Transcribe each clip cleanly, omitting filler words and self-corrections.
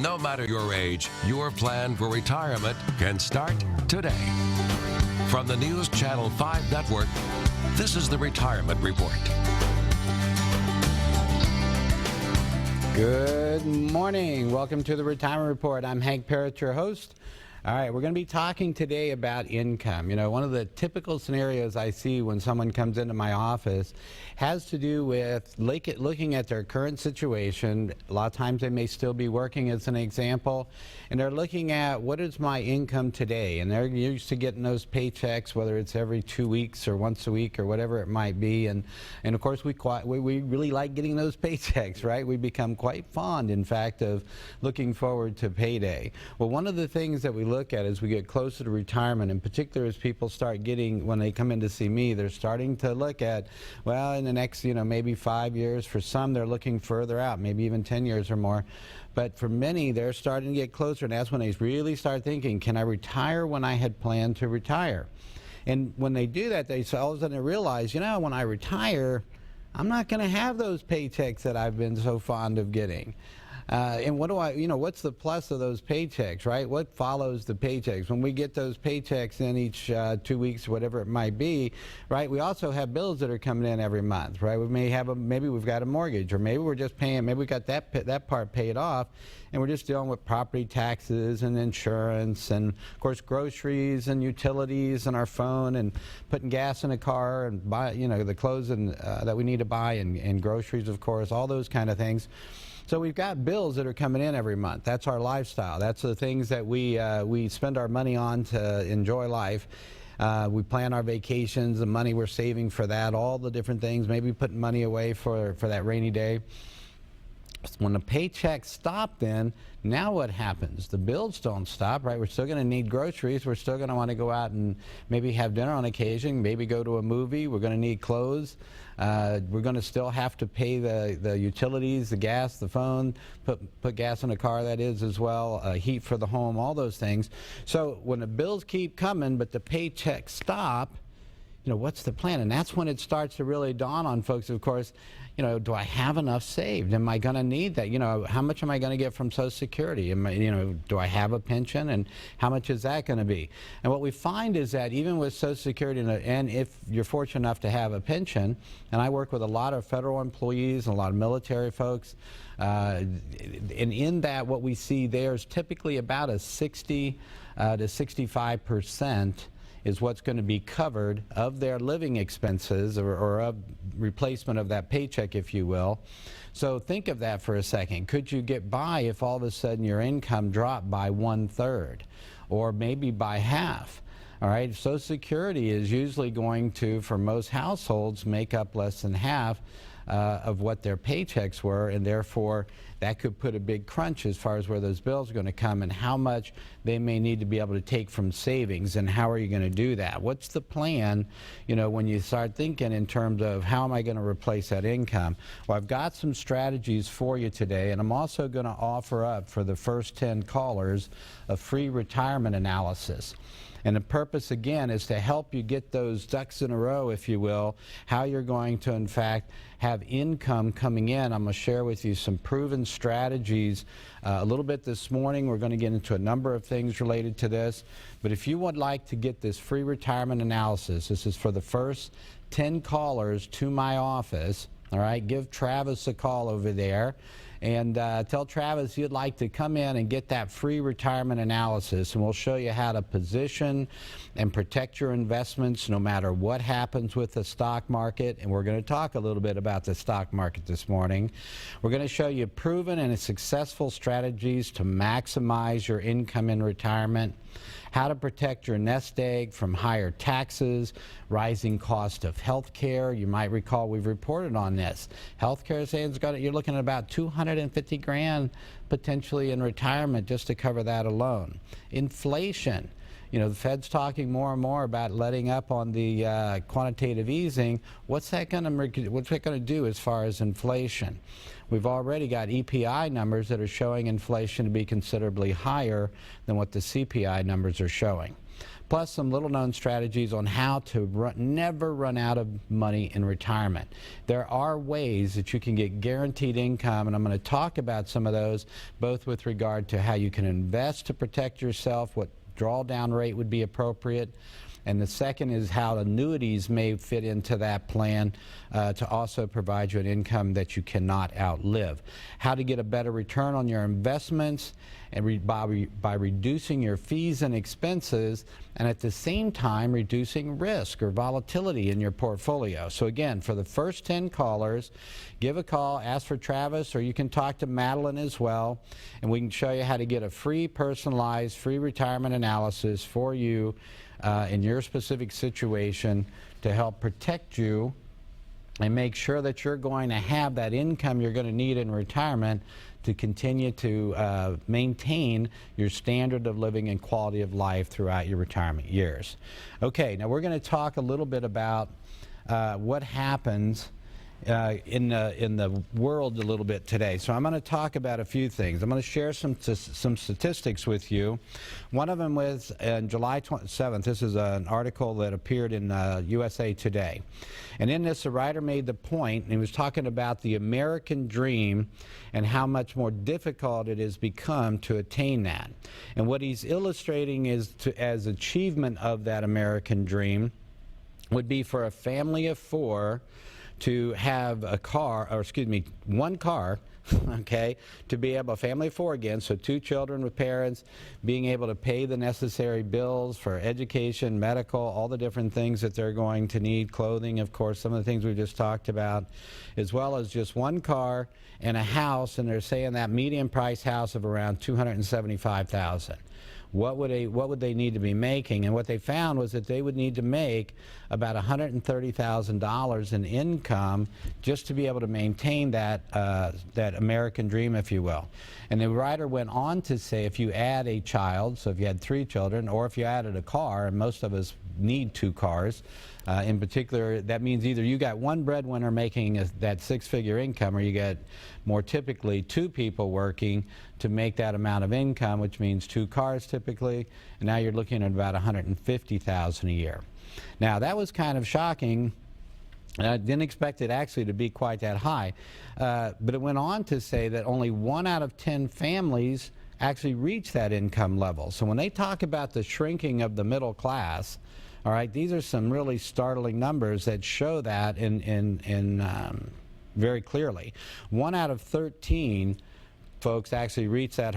No matter your age, your plan for retirement can start today. From the News Channel 5 Network, this is the Retirement Report. Good morning. Welcome to the Retirement Report. I'm Hank Parrott, your host. All right, we're going to be talking today about income. You know, one of the typical scenarios I see when someone comes into my office has to do with looking at their current situation. A lot of times they may still be working, as an example, and they're looking at what is my income today, and they're used to getting those paychecks, whether it's every 2 weeks or once a week or whatever it might be, and of course we really like getting those paychecks, right? We become quite fond, in fact, of looking forward to payday. Well, one of the things that we look at as we get closer to retirement, in particular as people start getting, when they come in to see me, they're starting to look at, well, in the next, maybe 5 years. For some, they're looking further out, maybe even 10 years or more. But for many, they're starting to get closer, and that's when they really start thinking, can I retire when I had planned to retire? And when they do that, they all of a sudden realize, when I retire, I'm not going to have those paychecks that I've been so fond of getting. And what do what's the plus of those paychecks, right? What follows the paychecks? When we get those paychecks in each 2 weeks, whatever it might be, right? We also have bills that are coming in every month, right? We may have maybe we've got a mortgage, or maybe we're just paying, maybe we got that part paid off, and we're just dealing with property taxes and insurance, and of course groceries and utilities and our phone and putting gas in a car and buy, the clothes and that we need to buy, and groceries, of course, all those kind of things. So we've got bills that are coming in every month. That's our lifestyle. That's the things that we spend our money on to enjoy life. We plan our vacations, the money we're saving for that, all the different things, maybe putting money away for that rainy day. When the paychecks stop, then now what happens? The bills don't stop, right? We're still going to need groceries. We're still going to want to go out and maybe have dinner on occasion, maybe go to a movie. We're going to need clothes. We're going to still have to pay the utilities, the gas, the phone, put gas in the car, that is, as well, heat for the home, all those things. So when the bills keep coming but the paychecks stop, what's the plan? And that's when it starts to really dawn on folks, of course, do I have enough saved? Am I going to need that? How much am I going to get from Social Security? Do I have a pension? And how much is that going to be? And what we find is that even with Social Security, and if you're fortunate enough to have a pension, and I work with a lot of federal employees and a lot of military folks, and in that what we see there is typically about a 60 to 65% is what's going to be covered of their living expenses, or of replacement of that paycheck, if you will. So think of that for a second. Could you get by if all of a sudden your income dropped by 1/3 or maybe by half? All right, Social Security is usually going to, for most households, make up less than half of what their paychecks were, and therefore that could put a big crunch as far as where those bills are going to come and how much they may need to be able to take from savings, and how are you going to do that? What's the plan, when you start thinking in terms of how am I going to replace that income? Well, I've got some strategies for you today, and I'm also going to offer up for the first 10 callers a free retirement analysis. And the purpose, again, is to help you get those ducks in a row, if you will, how you're going to, in fact, have income coming in. I'm going to share with you some proven strategies a little bit this morning. We're going to get into a number of things related to this. But if you would like to get this free retirement analysis, this is for the first 10 callers to my office. All right, give Travis a call over there. And tell Travis you'd like to come in and get that free retirement analysis, and we'll show you how to position and protect your investments no matter what happens with the stock market. And we're going to talk a little bit about the stock market this morning. We're going to show you proven and successful strategies to maximize your income in retirement, how to protect your nest egg from higher taxes, rising cost of health care. You might recall we've reported on this. Health care savings, you're looking at about $250 grand potentially in retirement just to cover that alone. Inflation. the Fed's talking more and more about letting up on the quantitative easing. What's that going to do as far as inflation? We've already got EPI numbers that are showing inflation to be considerably higher than what the CPI numbers are showing. Plus some little-known strategies on how to never run out of money in retirement. There are ways that you can get guaranteed income, and I'm going to talk about some of those, both with regard to how you can invest to protect yourself, what drawdown rate would be appropriate, and the second is how annuities may fit into that plan to also provide you an income that you cannot outlive. How to get a better return on your investments and by reducing your fees and expenses, and at the same time reducing risk or volatility in your portfolio. So again, for the first 10 callers, give a call, ask for Travis, or you can talk to Madeline as well, and we can show you how to get a free personalized, free retirement analysis for you in your specific situation to help protect you and make sure that you're going to have that income you're going to need in retirement to continue to maintain your standard of living and quality of life throughout your retirement years. Okay, now we're going to talk a little bit about what happens in the world a little bit today. So I'm going to talk about a few things. I'm going to share some statistics with you. One of them was on July 27th. This is an article that appeared in USA Today. And in this, the writer made the point, and he was talking about the American dream and how much more difficult it has become to attain that. And what he's illustrating is as achievement of that American dream would be for a family of 4 to have a car, or excuse me, 1 car, okay, to be able, a family of 4 again, so 2 children with parents, being able to pay the necessary bills for education, medical, all the different things that they're going to need, clothing, of course, some of the things we just talked about, as well as just 1 car and a house, and they're saying that median price house of around $275,000. What would they need to be making? And what they found was that they would need to make about $130,000 in income just to be able to maintain that that American dream, if you will. And the writer went on to say, if you add a child, so if you had 3 children, or if you added a car, and most of us need 2 cars, in particular, that means either you got 1 breadwinner making that 6-figure income, or you get more typically 2 people working to make that amount of income, which means 2 cars typically, and now you're looking at about $150,000 a year. Now that was kind of shocking. I didn't expect it actually to be quite that high, but it went on to say that only 1 out of 10 families actually reach that income level. So when they talk about the shrinking of the middle class, all right, these are some really startling numbers that show that very clearly. 1 out of 13 folks actually reach that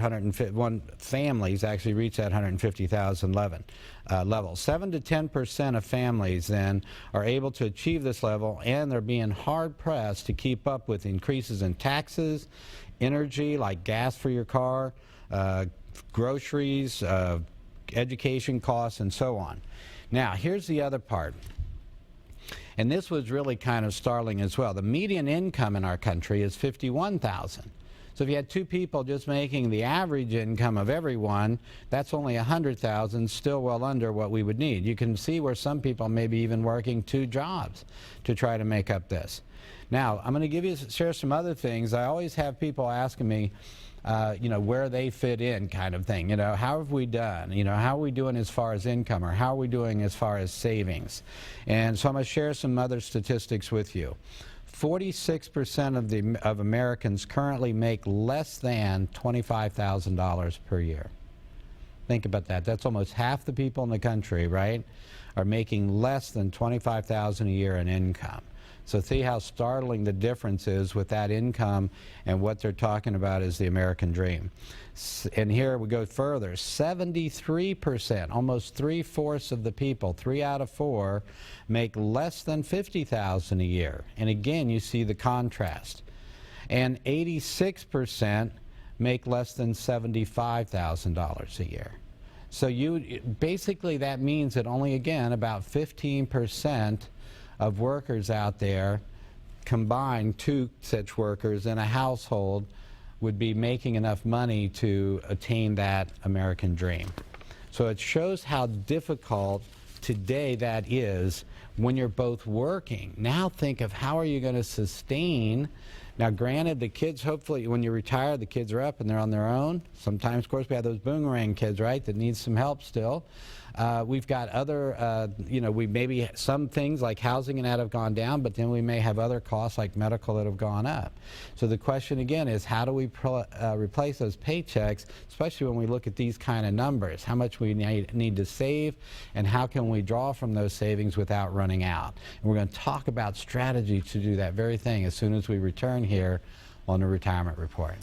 families actually reach that 150,000 level. 7 to 10% of families then are able to achieve this level, and they're being hard pressed to keep up with increases in taxes, energy like gas for your car, groceries, education costs, and so on. Now, here's the other part, and this was really kind of startling as well. The median income in our country is $51,000. So if you had 2 people just making the average income of everyone, that's only $100,000, still well under what we would need. You can see where some people may be even working 2 jobs to try to make up this. Now, I'm going to share some other things. I always have people asking me, where they fit in, kind of thing. How have we done? How are we doing as far as income, or how are we doing as far as savings? And so I'm going to share some other statistics with you. 46% of Americans currently make less than $25,000 per year. Think about that. That's almost half the people in the country, right, are making less than $25,000 a year in income. So see how startling the difference is with that income and what they're talking about is the American dream. And here we go further. 73%, almost 3/4 of the people, 3 out of 4, make less than $50,000 a year. And again, you see the contrast. And 86% make less than $75,000 a year. So basically that means that only, again, about 15% of workers out there, combined 2 such workers in a household, would be making enough money to attain that American dream. So it shows how difficult today that is when you're both working. Now think of how are you going to sustain. Now granted, the kids, hopefully when you retire, the kids are up and they're on their own. Sometimes, of course, we have those boomerang kids, right, that need some help still. We've got other, we maybe some things like housing and that have gone down, but then we may have other costs like medical that have gone up. So the question again is, how do we replace those paychecks, especially when we look at these kind of numbers? How much we need to save, and how can we draw from those savings without running out? And we're going to talk about strategy to do that very thing as soon as we return here on the Retirement Report.